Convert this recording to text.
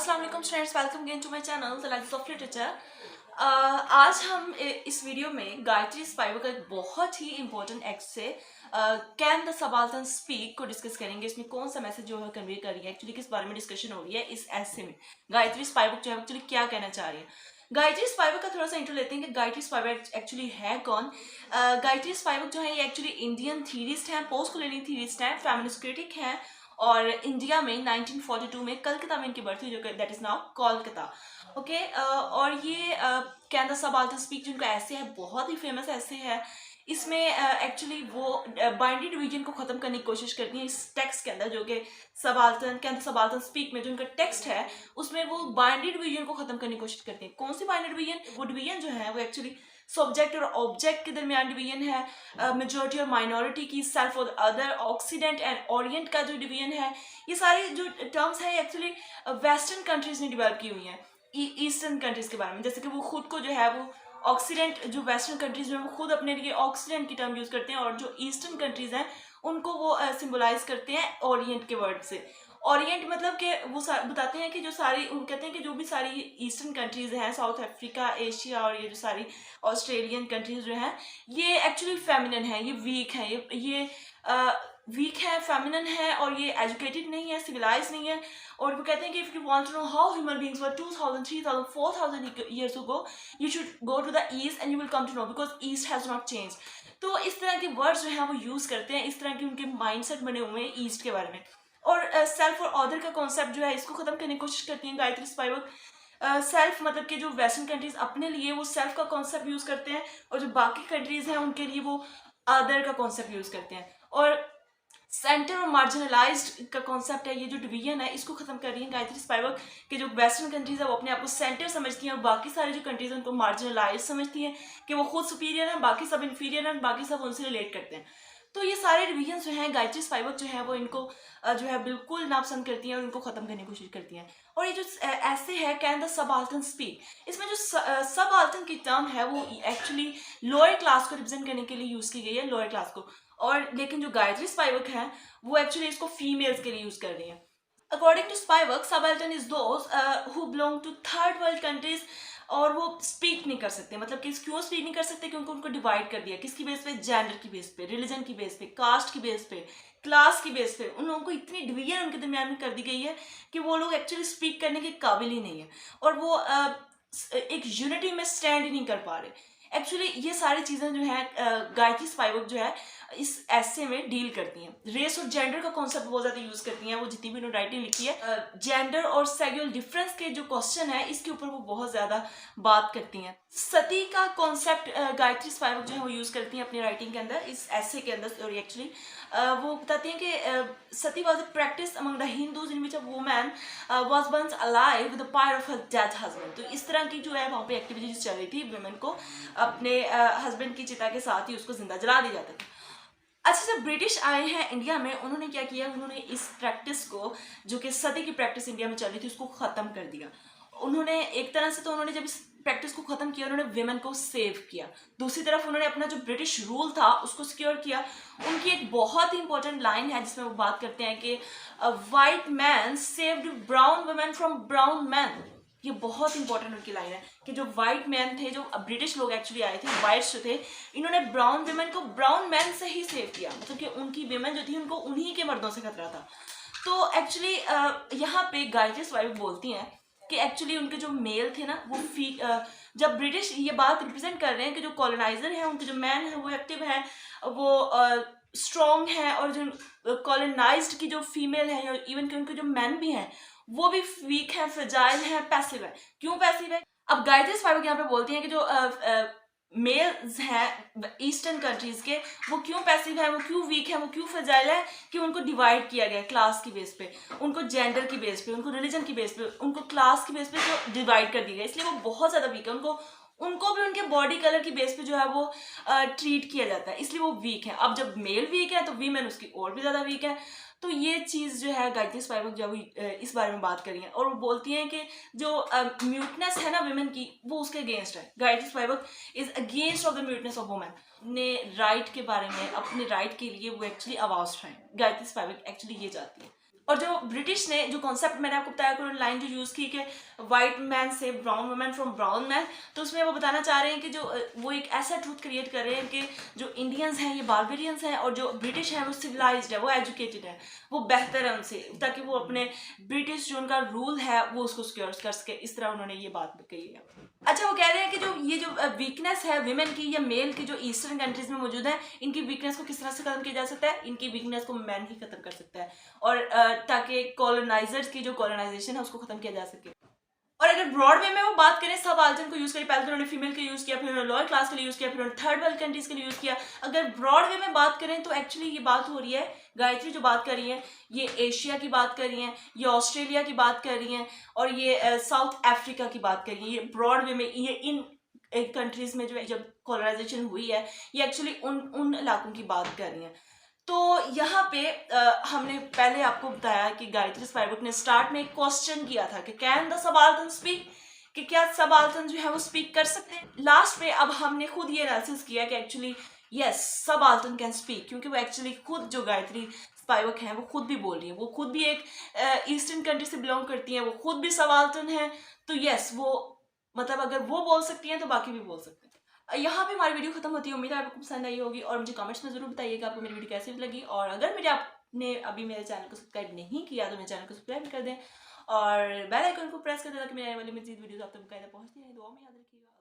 अस्सलाम वालेकुम students, welcome again to my channel the legends of literature. आज हम इस वीडियो में गायत्री स्पाइवर का एक बहुत ही इंपॉर्टेंट एक्ट से कैन द सबाल्टन स्पीक को डिस्कस करेंगे। इसमें कौन सा मैसेज जो है कन्वे कर रही है, एक्चुअली किस बारे में डिस्कशन हो रही है इस ऐसे में गायत्री स्पाइवर जो है एक्चुअली क्या कहना चाह रही है। गायत्री स्पाइवर का थोड़ा सा इंट्रो लेते हैं कि गायत्री स्पाइवर एक्चुअली है कौन। गायत्री स्पाइवर जो है ये एक्चुअली इंडियन थीरिस्ट हैं, पोस्ट कोलोनियल थीरिस्ट हैं, फेमिनिस्ट क्रिटिक हैं और इंडिया में 1942 में कलकत्ता में इनकी बर्थ हुई, जो that is now Kolkata. Okay, और ये कैन द सबाल्टन स्पीक जिनका ऐसे है, बहुत ही फेमस ऐसे है। इसमें एक्चुअली वो बाइनरी डिवीजन को खत्म करने की कोशिश करती हैं इस टेक्स्ट के अंदर, जो कि subaltern can the subaltern speak में जो उनका टेक्स्ट है उसमें वो बाइनरी डिवीजन को खत्म करने की कोशिश करती हैं। कौन सी बाइनरी डिवीजन? वो डिवीजन जो है वो एक्चुअली सब्जेक्ट और ऑब्जेक्ट के दरमियान डिवीजन है, मेजोरिटी और माइनॉरिटी की, सेल्फ और अदर, ऑक्सीडेंट एंड ओरिएंट का जो डिवीजन है, ये सारी जो टर्म्स है एक्चुअली वेस्टर्न कंट्रीज ने डेवलप की हुई हैं ईस्टर्न कंट्रीज के बारे में। जैसे कि वो खुद को जो है वो ऑक्सीडेंट, जो वेस्टर्न कंट्रीज में वो खुद अपने लिए ऑक्सीडेंट की टर्म यूज करते हैं और जो ईस्टर्न कंट्रीज हैं उनको वो सिंबलाइज करते हैं ओरिएंट के वर्ड से। ओरिएंट मतलब कि वो बताते हैं कि जो सारी, वो कहते हैं कि जो भी सारी ईस्टर्न कंट्रीज हैं, साउथ अफ्रीका, एशिया और ये जो सारी ऑस्ट्रेलियन कंट्रीज जो हैं, ये एक्चुअली फेमिनिन है, ये वीक है, ये वीक है, फेमिनिन है और ये एजुकेटेड नहीं है, सिविलाइज नहीं है। और वो कहते हैं कि if you want to know how human beings were 2000, 3000, 4000 years ago, you should go to the east and you will come to know because east has not changed। तो इस तरह के वर्ड्स जो हैं वो यूज करते हैं, इस तरह के उनके माइंडसेट बने हुए हैं ईस्ट के बारे में। और सेल्फ और ऑर्डर का कॉन्सेप्ट जो है इसको खत्म करने की कोशिश करती हैं गायत्री स्पाइवर। सेल्फ मतलब कि जो वेस्टर्न कंट्रीज अपने लिए वो सेल्फ का कॉन्सेप्ट यूज करते हैं और जो बाकी कंट्रीज हैं उनके लिए वो अदर का कॉन्सेप्ट यूज करते हैं। और सेंटर और मार्जिनलाइज्ड का कॉन्सेप्ट है, ये जो डिवीजन है इसको खत्म कर रही है गायत्री स्पाइवर कि जो वेस्टर्न कंट्रीज है वो अपने आप को सेंटर समझती हैं और बाकी सारे जो कंट्रीज हैं उनको मार्जिनलाइज समझती हैं कि वो खुद सुपीरियर हैं, बाकी सब इन्फीरियर हैं, बाकी सब उनसे रिलेट करते हैं। तो ये सारे डिवीजन जो हैं गायत्री स्पाइवर जो है वो इनको जो है बिल्कुल नापसंद करती हैं और इनको खत्म करने की कोशिश करती हैं। और ये जो ऐसे है कैन द सबाल्टन स्पीक, इसमें जो सबाल्टन की टर्म है वो एक्चुअली लोअर क्लास को रिप्रेजेंट करने के लिए यूज की गई है, लोअर क्लास को। और लेकिन जो गायत्री स्पाइवक है वो एक्चुअली इसको फीमेल्स के लिए यूज कर रही है। According to Spivak, subaltern is those who belong to third world countries और वो स्पीक नहीं कर सकते। मतलब कि क्यों स्पीक नहीं कर सकते? क्योंकि उनको डिवाइड कर दिया, किसकी बेस पे? जेंडर की बेस पे, रिलीजन की बेस पे, कास्ट की बेस पे, क्लास की बेस पे। उन लोगों को इतनी डिवीजन उनके दरमियान में कर दी गई है कि वो लोग एक्चुअली स्पीक करने के काबिल ही नहीं है और वो एक यूनिटी में स्टैंड ही नहीं कर पा रहे। एक्चुअली ये सारी चीज़ें जो है गायत्री स्पाइवक जो है इस ऐसे में डील करती हैं। रेस और जेंडर का कॉन्सेप्ट बहुत ज़्यादा यूज़ करती हैं वो, जितनी भी उन्होंने राइटिंग लिखी है। जेंडर और सेक्सुअल डिफरेंस के जो क्वेश्चन है इसके ऊपर वो बहुत ज़्यादा बात करती हैं। सती का कॉन्सेप्ट गायत्री स्पाइवक जो है वो यूज़ करती हैं अपनी राइटिंग के अंदर, इस ऐसे के अंदर। और एक्चुअली वो बताती हैं कि sati was a practice among the Hindus in which a woman was once alive with the pyre of her dead husband. तो इस तरह की जो है वहाँ पे एक्टिविटीज चल रही थी, वुमेन को अपने हस्बैंड की चिता के साथ ही उसको जिंदा जला दिया जाता था। अच्छा, जब ब्रिटिश आए हैं इंडिया में, उन्होंने क्या किया? उन्होंने इस प्रैक्टिस को, जो कि सती की प्रैक्टिस इंडिया में चल रही थी, उसको ख़त्म कर दिया। उन्होंने एक तरह से तो उन्होंने जब इस प्रैक्टिस को ख़त्म किया उन्होंने विमेन को सेव किया, दूसरी तरफ उन्होंने अपना जो ब्रिटिश रूल था उसको सिक्योर किया। उनकी एक बहुत ही इंपॉर्टेंट लाइन है जिसमें वो बात करते हैं कि white man saved brown women from brown man. ये बहुत इंपॉर्टेंट उनकी लाइन है कि जो वाइट मैन थे, जो ब्रिटिश लोग एक्चुअली आए थे, वाइट्स जो थे, इन्होंने ब्राउन विमेन को ब्राउन मैन से ही सेव किया। मतलब कि उनकी विमेन जो थी उनको उन्हीं के मर्दों से खतरा था। तो एक्चुअली यहाँ पे गायत्री स्पाइवक बोलती हैं कि एक्चुअली उनके जो मेल थे ना वो जब ब्रिटिश ये बात रिप्रेजेंट कर रहे हैं कि जो कॉलोनाइजर हैं उनके जो मैन है वो एक्टिव है, वो स्ट्रॉन्ग है, और जो कॉलोनाइज्ड की जो फीमेल है, इवन कि उनके जो मैन भी हैं वो भी वीक है, फ्रेजाइल है, पैसिव है। क्यों पैसिव है? अब गायत्री स्पाइवक यहाँ पे बोलती हैं कि जो मेल्स हैं ईस्टर्न कंट्रीज के, वो क्यों पैसिव है, वो क्यों वीक है, वो क्यों फ्रेजाइल है? कि उनको डिवाइड किया गया क्लास की बेस पे, उनको जेंडर की बेस पे, उनको रिलीजन की बेस पे, उनको क्लास की बेस पे जो डिवाइड कर दिया गया, इसलिए वो बहुत ज़्यादा वीक है। उनको भी उनके बॉडी कलर की बेस पे जो है वो ट्रीट किया जाता है, इसलिए वो वीक है। अब जब मेल वीक है तो वीमेन उसकी और भी ज़्यादा वीक है। तो ये चीज़ जो है गायत्री स्पाइवक जब इस बारे में बात करी है और वो बोलती हैं कि जो म्यूटनेस है ना विमेन की, वो उसके अगेंस्ट है। Gayatri Spivak is against of the muteness of women. अपने राइट के बारे में, अपने राइट के लिए वो एक्चुअली आवाज़ उठाएं। गायत्री स्पाइवक एक्चुअली ये चाहती है। और जो ब्रिटिश ने जो कॉन्सेप्ट मैंने आपको बताया कि उन्होंने लाइन जो यूज़ की कि वाइट मैन से brown women from brown man, तो उसमें वो बताना चाह रहे हैं कि जो वो एक ऐसा ट्रूथ क्रिएट कर रहे हैं कि जो इंडियंस हैं ये बारबेरियंस हैं और जो ब्रिटिश हैं वो सिविलाइज्ड है, वो एजुकेटेड है, वो बेहतर है उनसे, ताकि वो अपने ब्रिटिश जो उनका रूल है वो उसको सिक्योर कर सके। इस तरह उन्होंने ये बात कही है। अच्छा, वो कह रहे हैं कि जो ये जो वीकनेस है विमेन की या मेल की जो ईस्टर्न कंट्रीज में मौजूद है, इनकी वीकनेस को किस तरह से खत्म किया जा सकता है? इनकी वीकनेस को मैन ही खत्म कर सकता है, और ताकि कॉलोनाइजर्स की जो कॉलोनाइजेशन है उसको खत्म किया जा सके। और अगर ब्रॉड वे में वो बात करें सबाल्टर्न को यूज करें, पहले तो उन्होंने फीमेल का यूज किया, फिर उन्होंने लोअर क्लास के लिए यूज किया, फिर उन्होंने थर्ड वर्ल्ड कंट्रीज के लिए यूज किया। अगर ब्रॉड वे में बात करें तो एक्चुअली ये बात हो रही है, गायत्री जो बात कर रही है ये एशिया की बात कर रही है, ये ऑस्ट्रेलिया की बात कर रही है, और ये साउथ अफ्रीका की बात कर रही है। ये ब्रॉड वे में ये इन कंट्रीज में जो है जब कॉलोनाइजेशन हुई है, ये एक्चुअली उन उन इलाकों की बात कर रही है। तो यहाँ पे हमने पहले आपको बताया कि गायत्री स्पाइवक ने स्टार्ट में एक क्वेश्चन किया था कि कैन द सबाल्टर्न स्पीक, कि क्या सबाल्टर्न जो है वो स्पीक कर सकते हैं। लास्ट में अब हमने खुद ये एनालिसिस किया कि actually yes subaltern can speak, क्योंकि वो एक्चुअली खुद जो गायत्री स्पाइवक है वो खुद भी बोल रही है, वो खुद भी एक ईस्टर्न कंट्री से बिलोंग करती है, वो खुद भी सबाल्टर्न है। तो यस वो मतलब अगर वो बोल सकती हैं तो बाकी भी बोल सकते हैं। यहाँ पे हमारी वीडियो खत्म होती है। उम्मीद है आपको पसंद आई होगी, और मुझे कमेंट्स में जरूर बताइएगा आपको मेरी वीडियो कैसी लगी, और अगर मेरे आपने अभी मेरे चैनल को सब्सक्राइब नहीं किया तो मेरे चैनल को सब्सक्राइब कर दें और बेल आइकन को प्रेस कर दें ताकि मेरे आने वाली मजीद वीडियोस आप तक बकायदा पहुंचती हैं। दुआ में याद रखिएगा।